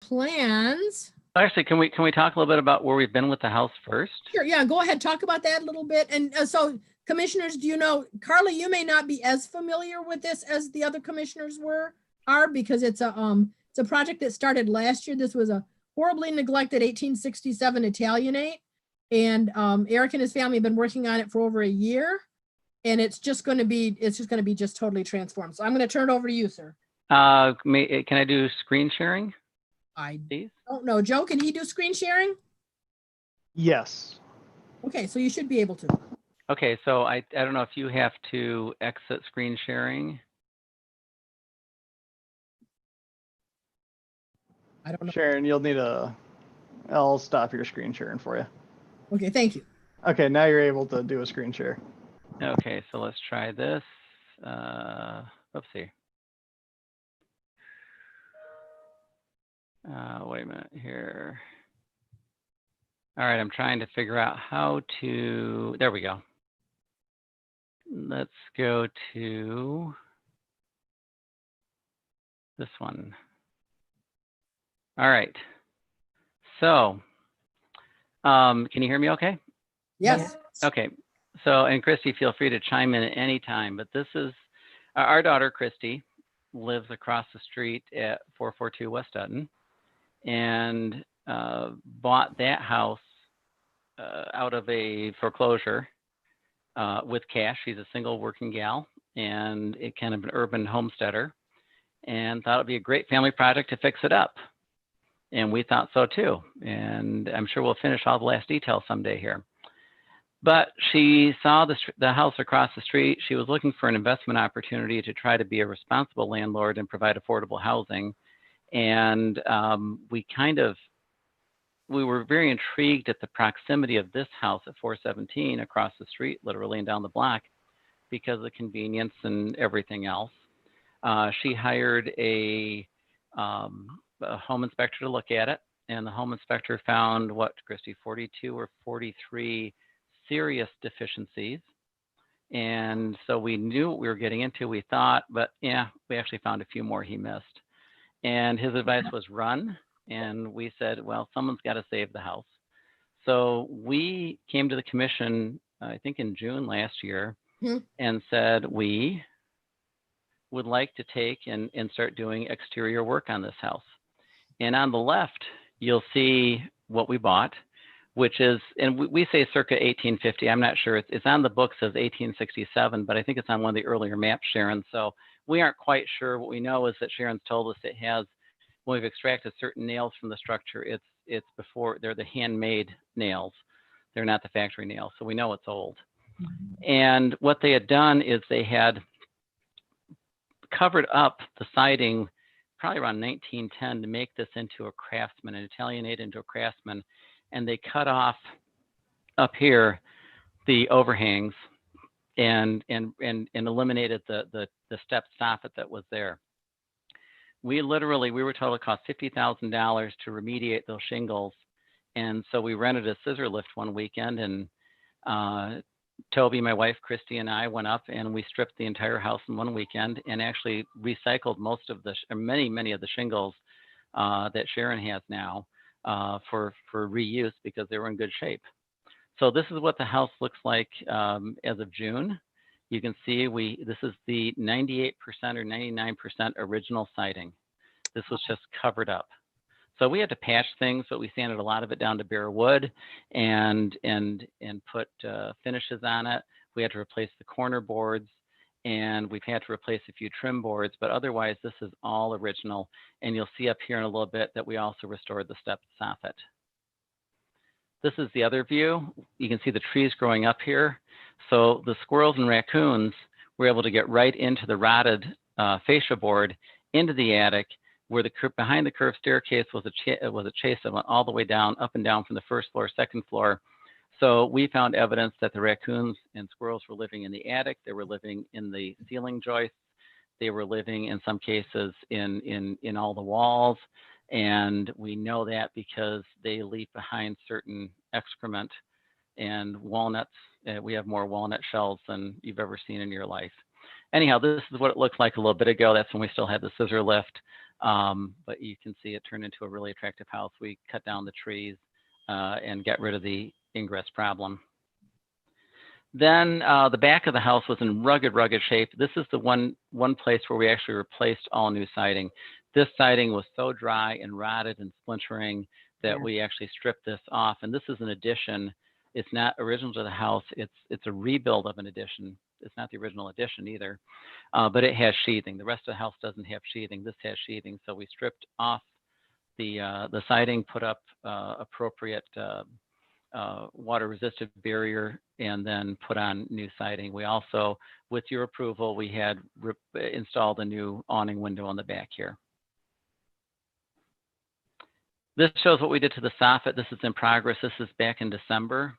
plans. Actually, can we talk a little bit about where we've been with the house first? Sure, yeah, go ahead, talk about that a little bit. And so commissioners, do you know, Carla, you may not be as familiar with this as the other commissioners are because it's a project that started last year. This was a horribly neglected 1867 Italianate. And Eric and his family have been working on it for over a year. And it's just going to be just totally transformed. So I'm going to turn it over to you, sir. Can I do screen sharing? I Please? don't know. Joe, can he do screen sharing? Yes. Okay, so you should be able to. Okay, so I don't know if you have to exit screen sharing. I don't know. Sharon, you'll need I'll stop your screen sharing for you. Okay, thank you. Okay, now you're able to do a screen share. Okay, so let's try this. Oopsie. Wait a minute here. All right, I'm trying to figure out how to, there we go. Let's go to this one. All right. So, can you hear me okay? Yes. Okay. So, and Christy, feel free to chime in at any time, but this is our daughter, Christy, lives across the street at 442 West Dutton and bought that house out of a foreclosure with cash. She's a single working gal and it kind of an urban homesteader and thought it'd be a great family project to fix it up. And we thought so too. And I'm sure we'll finish all the last details someday here. But she saw the house across the street. She was looking for an investment opportunity to try to be a responsible landlord and provide affordable housing. And we were very intrigued at the proximity of this house at 417 across the street, literally, and down the block because of the convenience and everything else. She hired a home inspector to look at it, and the home inspector found, what, Christy, 42 or 43 serious deficiencies. And so we knew what we were getting into, we thought, but yeah, we actually found a few more he missed. And his advice was run. And we said, well, someone's got to save the house. So we came to the commission, I think in June last year, and said we would like to take and start doing exterior work on this house. And on the left, you'll see what we bought, which is, and we say circa 1850. I'm not sure. It's on the books as 1867, but I think it's on one of the earlier maps, Sharon. So we aren't quite sure. What we know is that Sharon's told us it has, when we've extracted certain nails from the structure, it's before, they're the handmade nails. They're not the factory nails. So we know it's old. And what they had done is they had covered up the siding probably around 1910 to make this into a craftsman, an Italianate into a craftsman. And they cut off up here the overhangs and eliminated the step soffit that was there. We were told it cost $50,000 to remediate those shingles. And so we rented a scissor lift one weekend, and Toby, my wife, Christy, and I went up and we stripped the entire house in one weekend and actually recycled many of the shingles that Sharon has now for reuse because they were in good shape. So this is what the house looks like as of June. You can see this is the 98% or 99% original siding. This was just covered up. So we had to patch things, but we sanded a lot of it down to bare wood and put finishes on it. We had to replace the corner boards and we've had to replace a few trim boards, but otherwise this is all original. And you'll see up here in a little bit that we also restored the step soffit. This is the other view. You can see the trees growing up here. So the squirrels and raccoons were able to get right into the rotted fascia board into the attic, where behind the curved staircase was a chase that went all the way down, up and down from the first floor, second floor. So we found evidence that the raccoons and squirrels were living in the attic. They were living in the ceiling joists. They were living in some cases in all the walls. And we know that because they leave behind certain excrement and walnuts. We have more walnut shells than you've ever seen in your life. Anyhow, this is what it looked like a little bit ago. That's when we still had the scissor lift. But you can see it turned into a really attractive house. We cut down the trees and got rid of the ingress problem. Then the back of the house was in rugged shape. This is the one place where we actually replaced all new siding. This siding was so dry and rotted and splintering that we actually stripped this off. And this is an addition. It's not original to the house. It's a rebuild of an addition. It's not the original addition either, but it has sheathing. The rest of the house doesn't have sheathing. This has sheathing. So we stripped off the siding, put up appropriate water resistant barrier, and then put on new siding. We also, with your approval, we had installed a new awning window on the back here. This shows what we did to the soffit. This is in progress. This is back in December.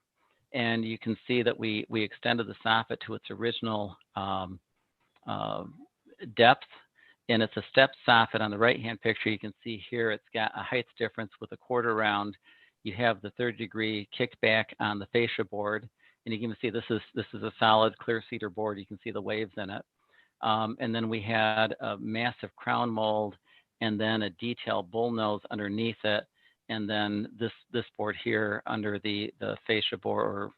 And you can see that we extended the soffit to its original depth. And it's a step soffit. On the right-hand picture, you can see here it's got a height difference with a quarter round. You have the 30-degree kickback on the fascia board. And you can see this is a solid clear cedar board. You can see the waves in it. And then we had a massive crown mold and then a detail bullnose underneath it. And then this board here under the fascia board, or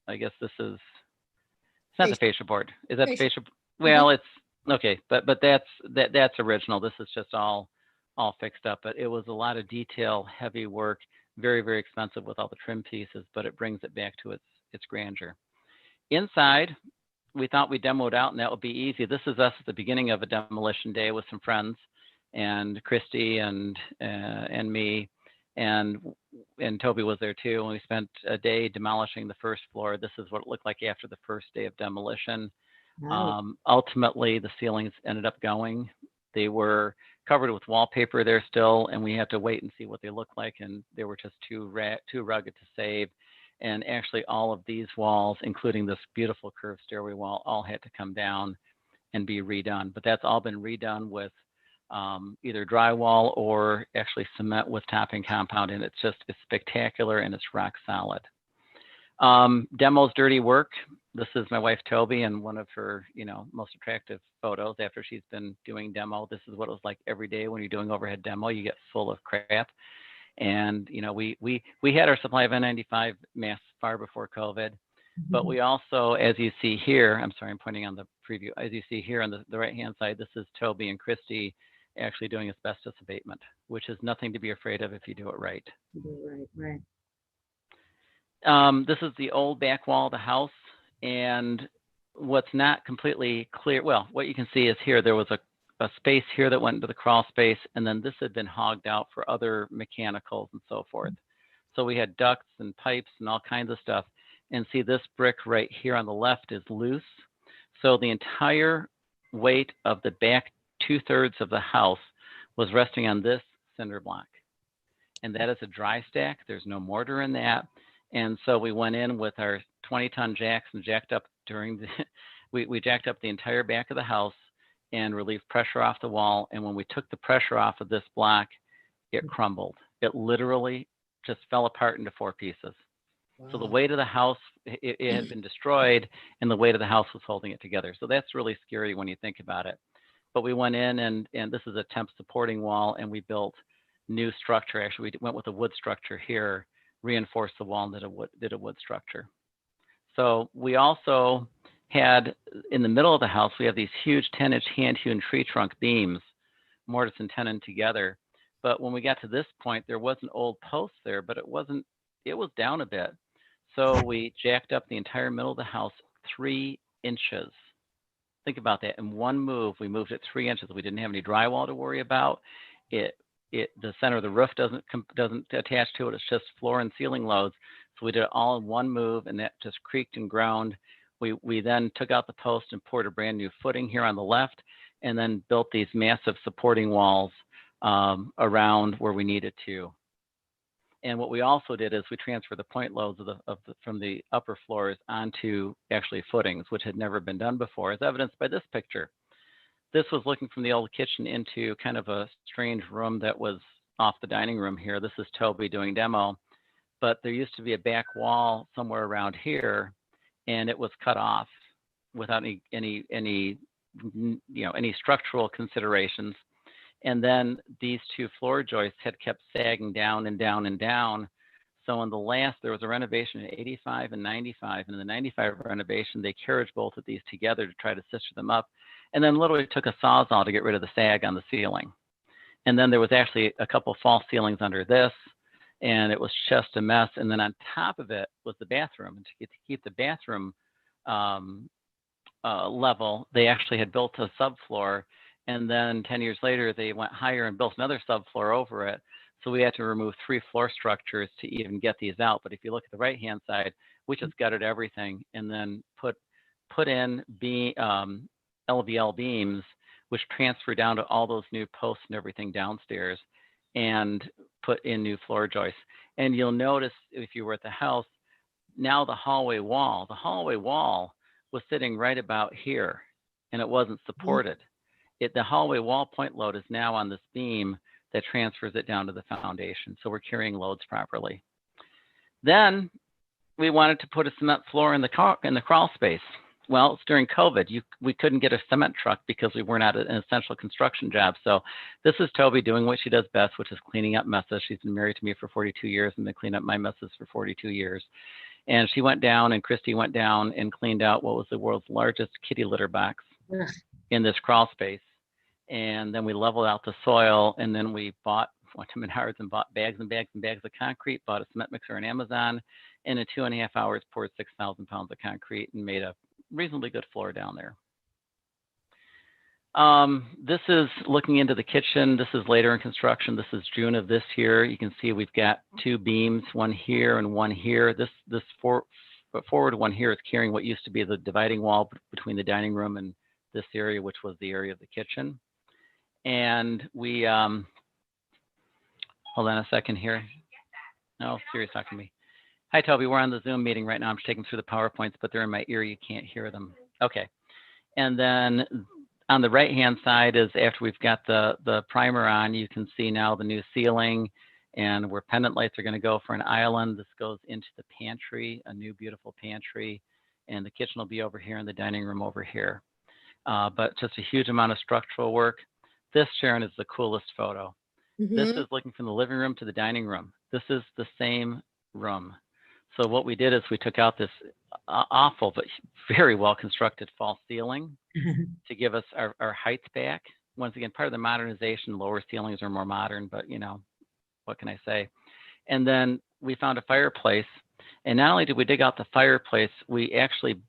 I guess it's not the fascia board. Is that the fascia? Well, it's okay, but that's original. This is just all fixed up. But it was a lot of detail, heavy work, very expensive with all the trim pieces. But it brings it back to its grandeur. Inside, we thought we demoed out, and that would be easy. This is us at the beginning of a demolition day with some friends, and Christy and me. And Toby was there too, and we spent a day demolishing the first floor. This is what it looked like after the first day of demolition. Wow. Ultimately, the ceilings ended up going. They were covered with wallpaper there still, and we had to wait and see what they looked like, and they were just too rugged to save. And actually, all of these walls, including this beautiful curved stairway wall, all had to come down and be redone. But that's all been redone with either drywall or actually cement with topping compound, and it's spectacular and it's rock solid. Demo's dirty work. This is my wife Toby, and one of her most attractive photos after she's been doing demo. This is what it was like every day when you're doing overhead demo. You get full of crap, and we had our supply of N95 masks far before COVID. But we also, as you see here, I'm sorry, I'm pointing on the preview. As you see here on the right-hand side, this is Toby and Christy actually doing asbestos abatement, which is nothing to be afraid of if you do it right. Right. This is the old back wall of the house, and what's not completely clear, well, what you can see is here, there was a space here that went into the crawl space, and then this had been hogged out for other mechanicals and so forth. So we had ducts and pipes and all kinds of stuff. And see, this brick right here on the left is loose. So the entire weight of the back 2/3 of the house was resting on this cinder block. And that is a dry stack. There's no mortar in that. And so we went in with our 20-ton jacks and jacked up we jacked up the entire back of the house and relieved pressure off the wall. And when we took the pressure off of this block, it crumbled. It literally just fell apart into 4 pieces. So the weight of the house, it had been destroyed, and the weight of the house was holding it together. So that's really scary when you think about it. But we went in, and this is a temp supporting wall, and we built new structure. Actually, we went with a wood structure here, reinforced the wall, and did a wood structure. So we also had, in the middle of the house, we have these huge 10-inch hand-hewn tree trunk beams, mortise and tenon together. But when we got to this point, there was an old post there, but it was down a bit. So we jacked up the entire middle of the house 3 inches. Think about that. In one move, we moved it 3 inches. We didn't have any drywall to worry about. The center of the roof doesn't attach to it. It's just floor and ceiling loads. So we did it all in one move, and that just creaked and ground. We then took out the post and poured a brand new footing here on the left, and then built these massive supporting walls around where we needed to. And what we also did is we transferred the point loads from the upper floors onto actually footings, which had never been done before, as evidenced by this picture. This was looking from the old kitchen into kind of a strange room that was off the dining room here. This is Toby doing demo, but there used to be a back wall somewhere around here, and it was cut off without any structural considerations. And then these two floor joists had kept sagging down and down and down. So in the last, there was a renovation in 85 and 95. And in the 95 renovation, they carriage bolted these together to try to sister them up. And then literally took a Sawzall to get rid of the sag on the ceiling. And then there was actually a couple false ceilings under this, and it was just a mess. And then on top of it was the bathroom. And to keep the bathroom level, they actually had built a subfloor. And then 10 years later, they went higher and built another subfloor over it. So we had to remove 3 floor structures to even get these out. But if you look at the right-hand side, we just gutted everything and then put in LVL beams, which transfer down to all those new posts and everything downstairs, and put in new floor joists. And you'll notice if you were at the house, now the hallway wall was sitting right about here, and it wasn't supported. The hallway wall point load is now on this beam that transfers it down to the foundation. So we're carrying loads properly. Then we wanted to put a cement floor in the crawl space. Well, it's during COVID. We couldn't get a cement truck because we weren't at an essential construction job. So this is Toby doing what she does best, which is cleaning up messes. She's been married to me for 42 years and been cleaning up my messes for 42 years. And she went down, and Christy went down and cleaned out what was the world's largest kitty litter box in this crawl space. And then we leveled out the soil, and then we went to Menards and bought bags and bags and bags of concrete, bought a cement mixer on Amazon, and in 2.5 hours poured 6,000 pounds of concrete and made a reasonably good floor down there. This is looking into the kitchen. This is later in construction. This is June of this year. You can see we've got 2 beams, one here and one here. This forward one here is carrying what used to be the dividing wall between the dining room and this area, which was the area of the kitchen. And we, hold on a second here. No, Siri's talking to me. Hi, Toby, we're on the Zoom meeting right now. I'm just taking through the PowerPoints, but they're in my ear. You can't hear them. Okay. And then on the right-hand side is after we've got the primer on, you can see now the new ceiling and where pendant lights are going to go for an island. This goes into the pantry, a new beautiful pantry, and the kitchen will be over here and the dining room over here. But just a huge amount of structural work. This, Sharon, is the coolest photo. This is looking from the living room to the dining room. This is the same room. So what we did is we took out this awful but very well constructed false ceiling to give us our heights back. Once again, part of the modernization, lower ceilings are more modern, but you know, what can I say? And then we found a fireplace. And not only did we dig out the fireplace, we actually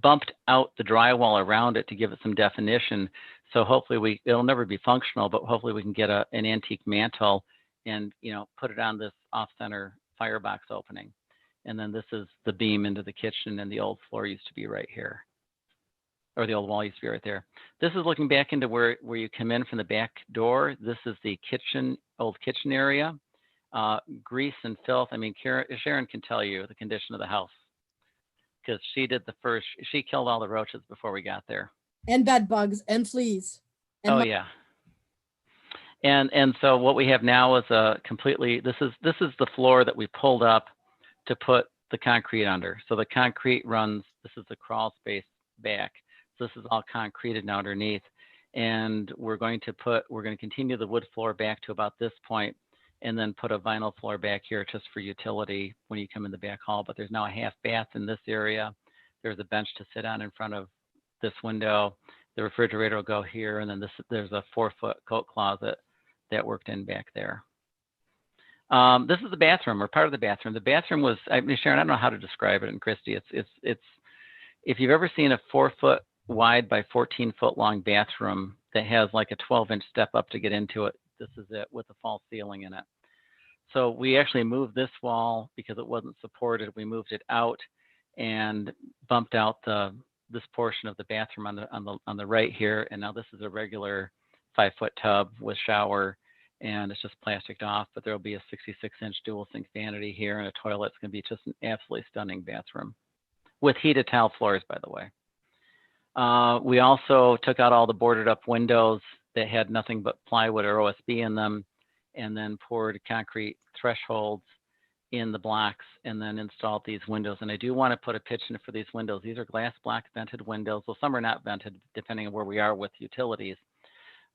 bumped out the drywall around it to give it some definition. So hopefully it'll never be functional, but hopefully we can get an antique mantle and, you know, put it on this off-center firebox opening. And then this is the beam into the kitchen, and the old floor used to be right here, or the old wall used to be right there. This is looking back into where you come in from the back door. This is the kitchen, old kitchen area. Grease and filth. I mean, Sharon can tell you the condition of the house because she killed all the roaches before we got there. And bed bugs and fleas. And yeah. And so what we have now is this is the floor that we pulled up to put the concrete under. So the concrete runs, this is the crawl space back. So this is all concreted now underneath. And we're going to continue the wood floor back to about this point, and then put a vinyl floor back here just for utility when you come in the back hall. But there's now a half bath in this area. There's a bench to sit on in front of this window. The refrigerator will go here, and then there's a 4-foot coat closet that worked in back there. This is the bathroom, or part of the bathroom. The bathroom was, I mean, Sharon, I don't know how to describe it, and Christy, it's if you've ever seen a 4-foot wide by 14-foot long bathroom that has like a 12-inch step up to get into it, this is it, with a false ceiling in it. So we actually moved this wall because it wasn't supported. We moved it out and bumped out this portion of the bathroom on the right here, and now this is a regular 5-foot tub with shower, and it's just plasticed off, but there'll be a 66-inch dual sink vanity here and a toilet. It's going to be just an absolutely stunning bathroom with heated tile floors, by the way. We also took out all the boarded up windows that had nothing but plywood or OSB in them, and then poured concrete thresholds in the blocks, and then installed these windows. And I do want to put a pitch in for these windows. These are glass block vented windows. Well, some are not vented depending on where we are with utilities.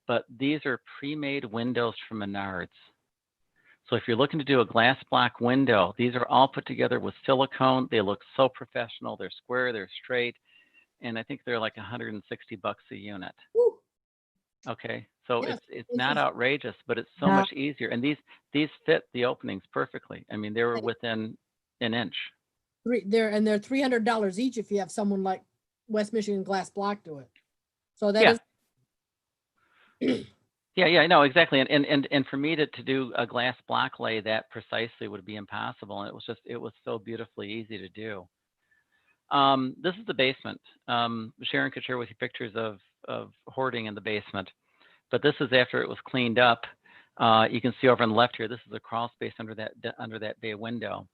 but these are pre-made windows from Menards. So if you're looking to do a glass block window, these are all put together with silicone. They look so professional. They're square, they're straight, and I think they're like $160 a unit. Woo. Okay, so Yes, it's this not is- outrageous, but it's so Yeah. much easier. And these fit the openings perfectly. I mean, they were within an inch. they're $300 each if you have someone like West Michigan Glass Block do it. So that Yeah. is. Yeah, no, exactly. And for me to do a glass block lay that precisely would be impossible. And it was so beautifully easy to do. This is the basement. Sharon could share with you pictures of hoarding in the basement, but this is after it was cleaned up. You can see over on the left here, this is a crawl space under that bay window.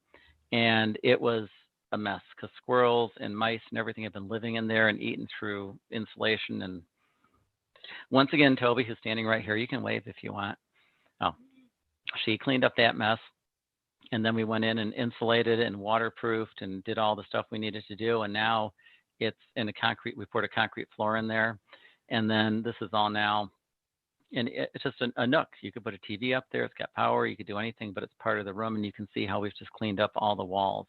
And it was a mess because squirrels and mice and everything have been living in there and eaten through insulation. And once again, Toby, who's standing right here, you can wave if you want. Oh, she cleaned up that mess. And then we went in and insulated and waterproofed and did all the stuff we needed to do. And now it's in a concrete, we poured a concrete floor in there. And then this is all now, and it's just a nook. You could put a TV up there. It's got power. You could do anything, but it's part of the room. And you can see how we've just cleaned up all the walls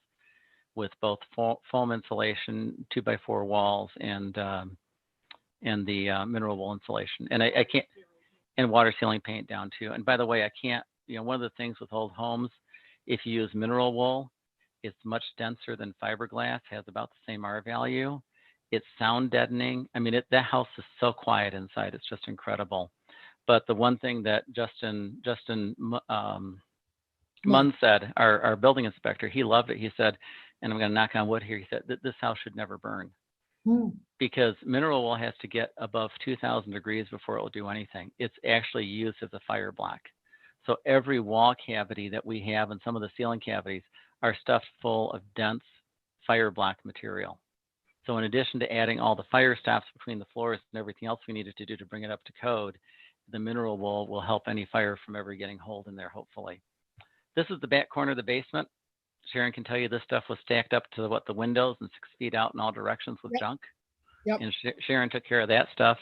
with both foam insulation, 2x4 walls, and the mineral wool insulation. And I can't, and water sealing paint down too. And by the way, I can't, one of the things with old homes, if you use mineral wool, it's much denser than fiberglass, has about the same R value. It's sound deadening. I mean, that house is so quiet inside. It's just incredible. But the one thing that Justin Munn said, our building inspector, he loved it. He said, and I'm going to knock on wood here, he said, this house should never burn. Because mineral wool has to get above 2,000 degrees before it will do anything. It's actually used as a fire block. So every wall cavity that we have and some of the ceiling cavities are stuffed full of dense fire block material. So in addition to adding all the fire stops between the floors and everything else we needed to do to bring it up to code, the mineral wool will help any fire from ever getting hold in there, hopefully. This is the back corner of the basement. Sharon can tell you this stuff was stacked up to the windows and 6 feet out in all directions with junk. Yep. And Sharon took care of that stuff.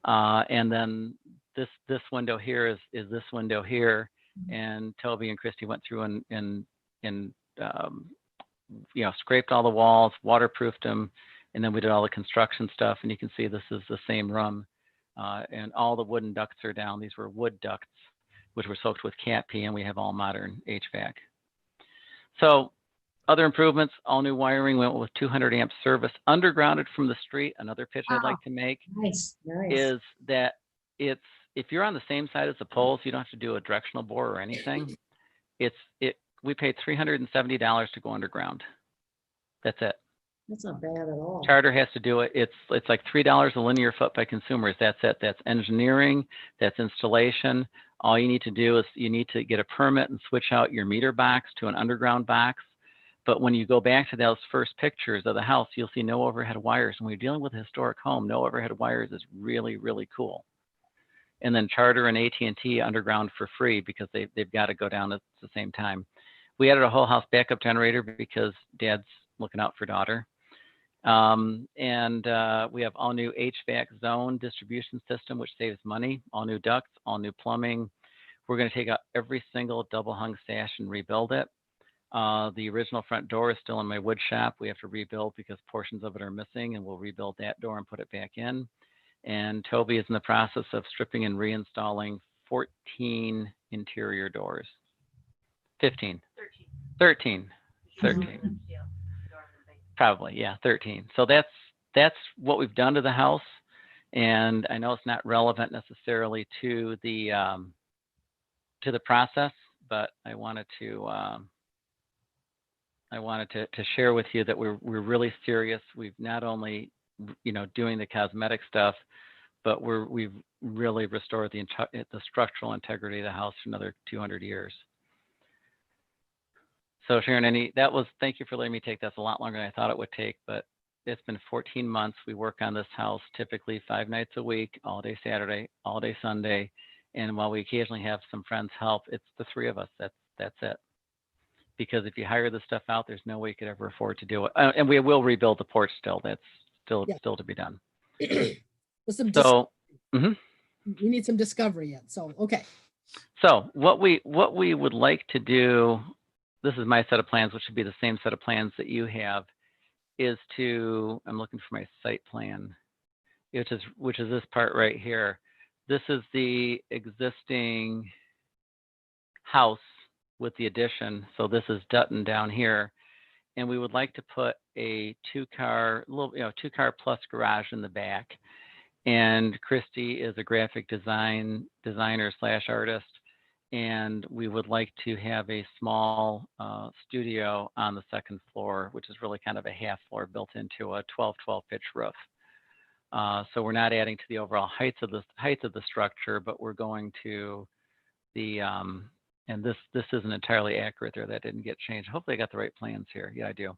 And then this window here is this window here. And Toby and Christy went through and scraped all the walls, waterproofed them, and then we did all the construction stuff. And you can see this is the same room, and all the wooden ducts are down. These were wood ducts, which were soaked with cat pee, and we have all modern HVAC. So other improvements, all new wiring, went with 200 amp service, undergrounded from the street. Another pitch I'd like to make Nice. is that if you're on the same side as the poles, you don't have to do a directional bore or anything. We paid $370 to go underground. That's it. That's not bad at all. Charter has to do it. It's like $3 a linear foot by consumers. That's it. That's engineering. That's installation. All you need to do is you need to get a permit and switch out your meter box to an underground box. But when you go back to those first pictures of the house, you'll see no overhead wires. And when you're dealing with a historic home, no overhead wires is really, really cool. And then Charter and AT&T underground for free because they've got to go down at the same time. We added a whole house backup generator because Dad's looking out for daughter. And we have all new HVAC zone distribution system, which saves money, all new ducts, all new plumbing. We're going to take out every single double hung sash and rebuild it. The original front door is still in my wood shop. We have to rebuild because portions of it are missing, and we'll rebuild that door and put it back in. And Toby is in the process of stripping and reinstalling 14 interior doors. 15. 13. Probably, yeah, 13. So that's what we've done to the house. And I know it's not relevant necessarily to the process, but I wanted to share with you that we're really serious. We've not only doing the cosmetic stuff, but we've really restored the structural integrity of the house for another 200 years. So Sharon, thank you for letting me take this a lot longer than I thought it would take, but it's been 14 months. We work on this house typically 5 nights a week, all day Saturday, all day Sunday. And while we occasionally have some friends help, it's the 3 of us. That's it. Because if you hire this stuff out, there's no way you could ever afford to do it. And we will rebuild the porch still. That's still to be done. With some So, we need some discovery yet. So, okay. So what we would like to do, this is my set of plans, which would be the same set of plans that you have, is to, I'm looking for my site plan, which is this part right here. This is the existing house with the addition. So this is Dutton down here. And we would like to put a two-car plus garage in the back. And Christy is a graphic designer / artist. And we would like to have a small studio on the second floor, which is really kind of a half floor built into a 12 pitch roof. So we're not adding to the overall height of the structure, but we're going to the and this isn't entirely accurate there. That didn't get changed. Hopefully I got the right plans here. Yeah, I do.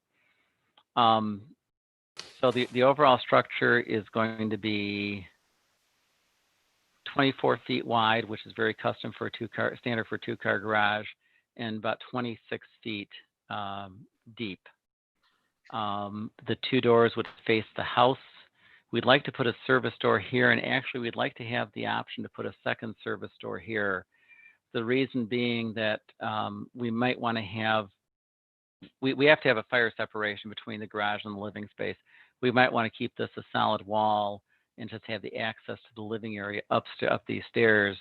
So the overall structure is going to be 24 feet wide, which is very custom for a standard for a two-car garage, and about 26 feet deep. The two doors would face the house. We'd like to put a service door here, and actually we'd like to have the option to put a second service door here. The reason being that we might want to have, we have to have a fire separation between the garage and the living space. We might want to keep this a solid wall and just have the access to the living area up these stairs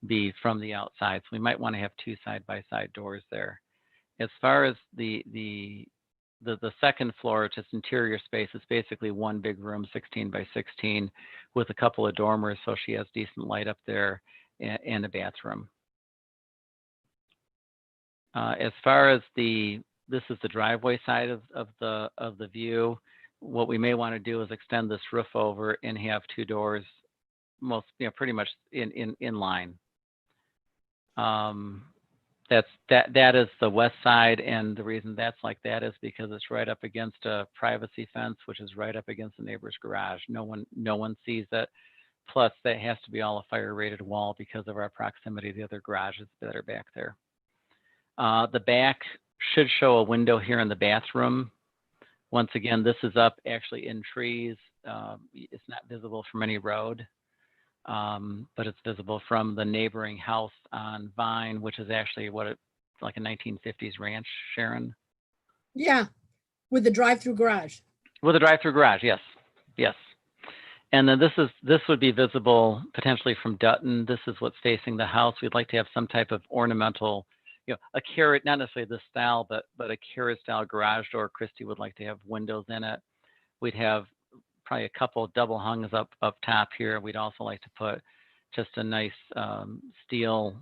be from the outside. So we might want to have two side-by-side doors there. As far as the second floor, just interior space, is basically one big room, 16 by 16, with a couple of dormers, so she has decent light up there, and a bathroom. As far as this is the driveway side of the view. What we may want to do is extend this roof over and have two doors, pretty much in line. That is the west side, and the reason that's like that is because it's right up against a privacy fence, which is right up against the neighbor's garage. No one sees it. Plus, that has to be all a fire-rated wall because of our proximity to the other garages that are back there. The back should show a window here in the bathroom. Once again, this is up actually in trees. It's not visible from any road, but it's visible from the neighboring house on Vine, which is actually like a 1950s ranch, Sharon? Yeah, with the drive-through garage. With a drive-through garage, yes, yes. And then this would be visible potentially from Dutton. This is what's facing the house. We'd like to have some type of ornamental, a carrot, not necessarily this style, but a carrot style garage door. Christy would like to have windows in it. We'd have probably a couple of double hungs up top here. We'd also like to put just a nice steel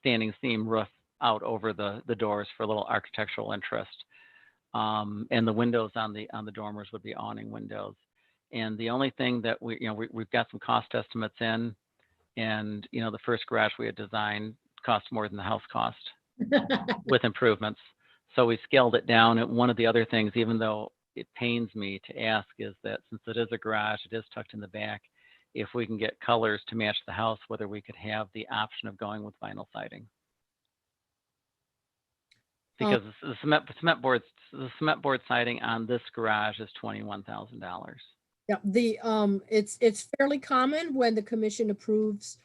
standing seam roof out over the doors for a little architectural interest. And the windows on the dormers would be awning windows. And the only thing that we've got some cost estimates in, and the first garage we had designed cost more than the house cost with improvements. So we scaled it down. And one of the other things, even though it pains me to ask, is that since it is a garage, it is tucked in the back, if we can get colors to match the house, whether we could have the option of going with vinyl siding. Because the cement board siding on this garage is $21,000. Yeah, it's fairly common when the commission approves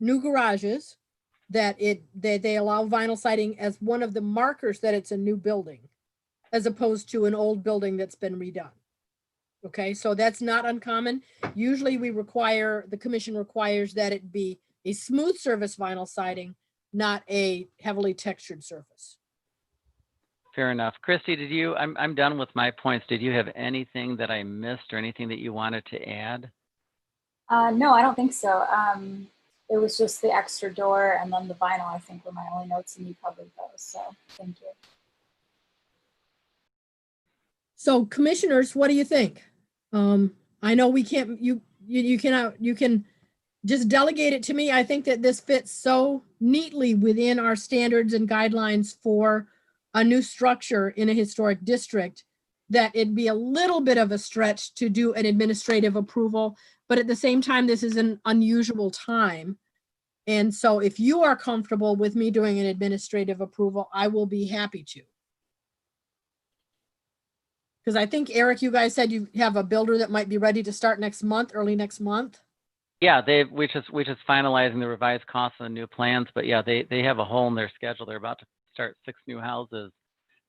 new garages that they allow vinyl siding as one of the markers that it's a new building, as opposed to an old building that's been redone. Okay, so that's not uncommon. Usually the commission requires that it be a smooth surface vinyl siding, not a heavily textured surface. Fair enough. Christy, I'm done with my points. Did you have anything that I missed or anything that you wanted to add? No, I don't think so. It was just the extra door and then the vinyl, I think, were my only notes, and you covered those. So thank you. So commissioners, what do you think? I know we can't, you can just delegate it to me. I think that this fits so neatly within our standards and guidelines for a new structure in a historic district that it'd be a little bit of a stretch to do an administrative approval, but at the same time, this is an unusual time. And so if you are comfortable with me doing an administrative approval, I will be happy to. Because I think, Eric, you guys said you have a builder that might be ready to start next month, early next month. Yeah, we just finalizing the revised costs and the new plans, but yeah, they have a hole in their schedule. They're about to start 6 new houses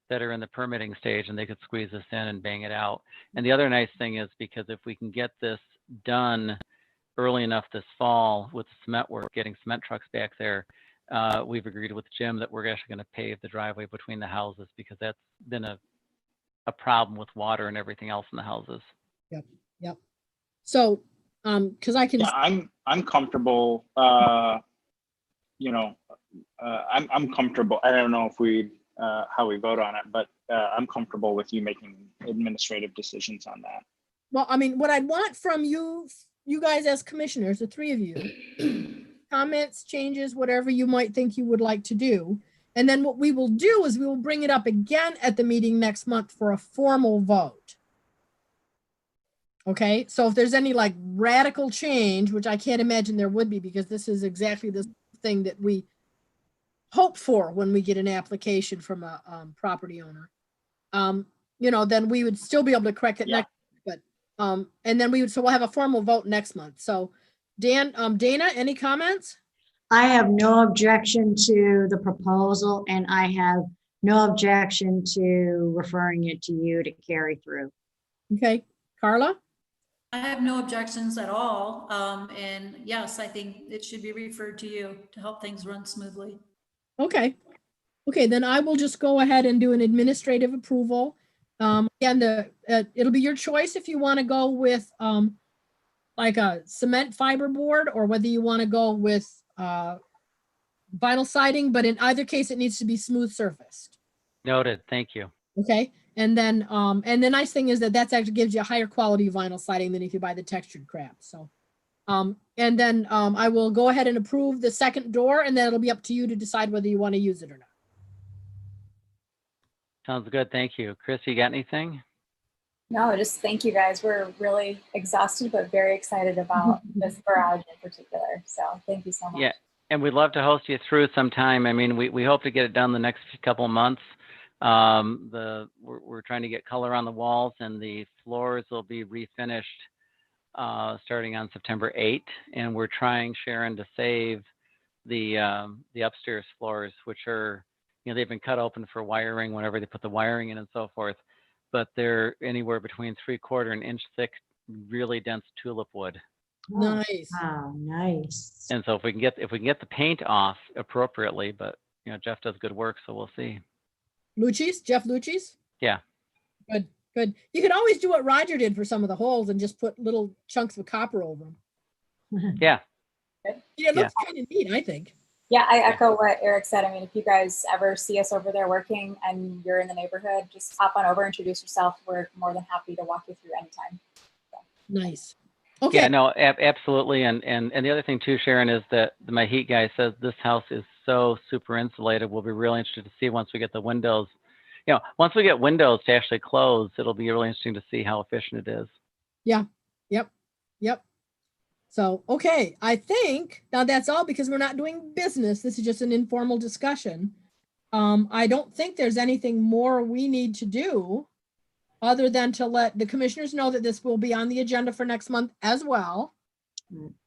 that are in the permitting stage, and they could squeeze this in and bang it out. And the other nice thing is, because if we can get this done early enough this fall with the cement work, getting cement trucks back there, we've agreed with Jim that we're actually going to pave the driveway between the houses, because that's been a problem with water and everything else in the houses. Yep. So, because I can, Yeah, I'm comfortable. I'm comfortable. I don't know if we how we vote on it, but I'm comfortable with you making administrative decisions on that. well, I mean, what I'd want from you guys as commissioners, the three of you, comments, changes, whatever you might think you would like to do. And then what we will do is we will bring it up again at the meeting next month for a formal vote. Okay, so if there's any like radical change, which I can't imagine there would be, because this is exactly the thing that we hope for when we get an application from a property owner, then we would still be able to correct it Yeah. next, but, and then so we'll have a formal vote next month. So Dana, any comments? I have no objection to the proposal, and I have no objection to referring it to you to carry through. Okay, Carla? I have no objections at all. And yes, I think it should be referred to you to help things run smoothly. Okay. Okay, then I will just go ahead and do an administrative approval. Again, it'll be your choice if you want to go with like a cement fiber board, or whether you want to go with vinyl siding, but in either case, it needs to be smooth surfaced. Noted. Thank you. Okay, and then the nice thing is that that's actually gives you a higher quality vinyl siding than if you buy the textured crap. So, and then I will go ahead and approve the second door, and then it'll be up to you to decide whether you want to use it or not. Sounds good. Thank you. Chris, you got anything? No, just thank you guys. We're really exhausted, but very excited about this garage in particular. So thank you so much. Yeah, and we'd love to host you through sometime. I mean, we hope to get it done the next couple of months. We're trying to get color on the walls, and the floors will be refinished starting on September 8th. And we're trying, Sharon, to save the upstairs floors, which are, they've been cut open for wiring whenever they put the wiring in and so forth, but they're anywhere between 3/4 and inch thick, really dense tulip wood. Nice. Wow, nice. And so if we can get the paint off appropriately, but Jeff does good work, so we'll see. Jeff Lucci's? Yeah. Good. You can always do what Roger did for some of the holes and just put little chunks of copper over them. Yeah. Yeah, it looks kind of neat, I think. Yeah, I echo what Eric said. I mean, if you guys ever see us over there working and you're in the neighborhood, just hop on over, introduce yourself. We're more than happy to walk you through anytime. Nice. Okay. Yeah, no, absolutely. And the other thing too, Sharon, is that my heat guy says this house is so super insulated. We'll be really interested to see once we get the windows. Once we get windows to actually close, it'll be really interesting to see how efficient it is. Yeah. Yep. So, okay, I think now that's all, because we're not doing business. This is just an informal discussion. I don't think there's anything more we need to do other than to let the commissioners know that this will be on the agenda for next month as well,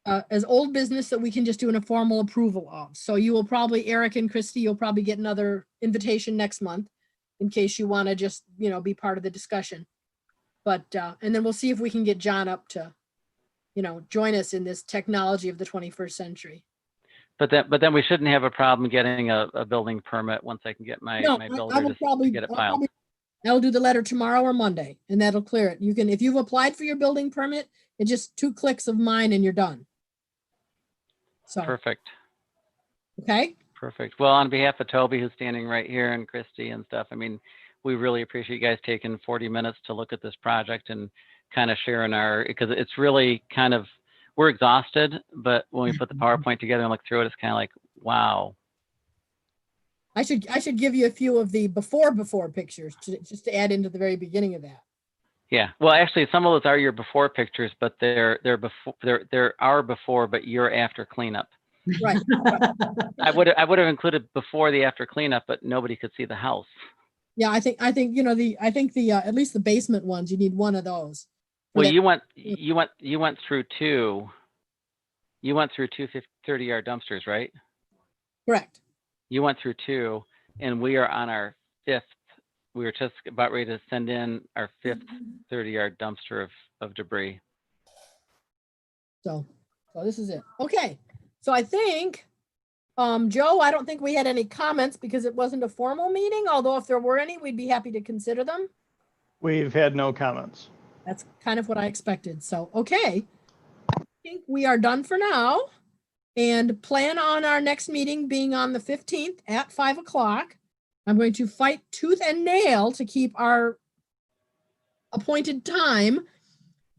as old business that we can just do an informal approval of. So you will probably, Eric and Christy, you'll probably get another invitation next month in case you want to just, be part of the discussion. But, and then we'll see if we can get John up to, join us in this technology of the 21st century. But then we shouldn't have a problem getting a building permit once I can get my builder to get it filed. I'll do the letter tomorrow or Monday, and that'll clear it. You can, if you've applied for your building permit, it's just 2 clicks of mine and you're done. So, Perfect. okay. Perfect. Well, on behalf of Toby, who's standing right here, and Christy and stuff, I mean, we really appreciate you guys taking 40 minutes to look at this project and kind of sharing because it's really kind of, we're exhausted, but when we put the PowerPoint together and look through it, it's kind of like, wow. I should give you a few of the before pictures just to add into the very beginning of that. Yeah. Well, actually, some of those are your before pictures, but they're our before, but you're after cleanup. Right. I would have included before the after cleanup, but nobody could see the house. Yeah, I think the at least the basement ones, you need one of those. Well, you went through 2. you went through 30-yard dumpsters, right? Correct. You went through 2, and we are on our 5th. We were just about ready to send in our 5th 30-yard dumpster of debris. So this is it. Okay. So I think, Joe, I don't think we had any comments because it wasn't a formal meeting, although if there were any, we'd be happy to consider them. We've had no comments. That's kind of what I expected. So, okay. I think we are done for now and plan on our next meeting being on the 15th at 5 o'clock. I'm going to fight tooth and nail to keep our appointed time.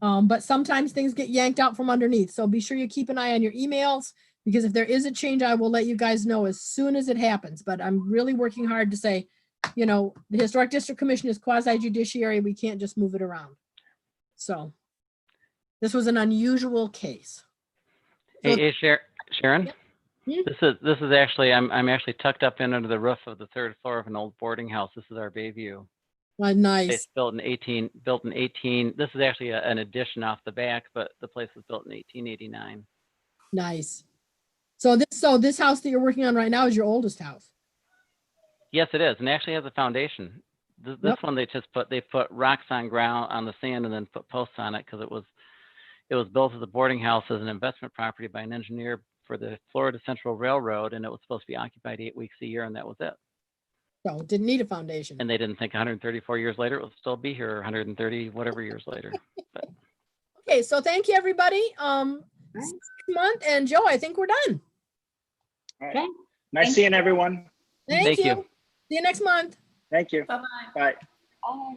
But sometimes things get yanked out from underneath. So be sure you keep an eye on your emails because if there is a change, I will let you guys know as soon as it happens. But I'm really working hard to say, you know, the Historic District Commission is quasi judiciary. We can't just move it around. So this was an unusual case. So- Hey, Sharon? Yep. This is actually, I'm actually tucked up in under the roof of the 3rd floor of an old boarding house. This is our Bayview. Nice. It's built in 18. This is actually an addition off the back, but the place was built in 1889. Nice. So this house that you're working on right now is your oldest house. Yes, it is, and actually has a foundation. This Yep. one they put rocks on ground on the sand and then put posts on it because it was built as a boarding house as an investment property by an engineer for the Florida Central Railroad, and it was supposed to be occupied 8 weeks a year, and that was it. So it didn't need a foundation. And they didn't think 134 years later it would still be here, or 130 whatever years later. Okay, so thank you, everybody. Next month, and Joe, I think we're done. All right. Okay. Nice Thank seeing everyone. Thank Thank you. you. See you next month. Thank you. Bye-bye. Bye. Bye.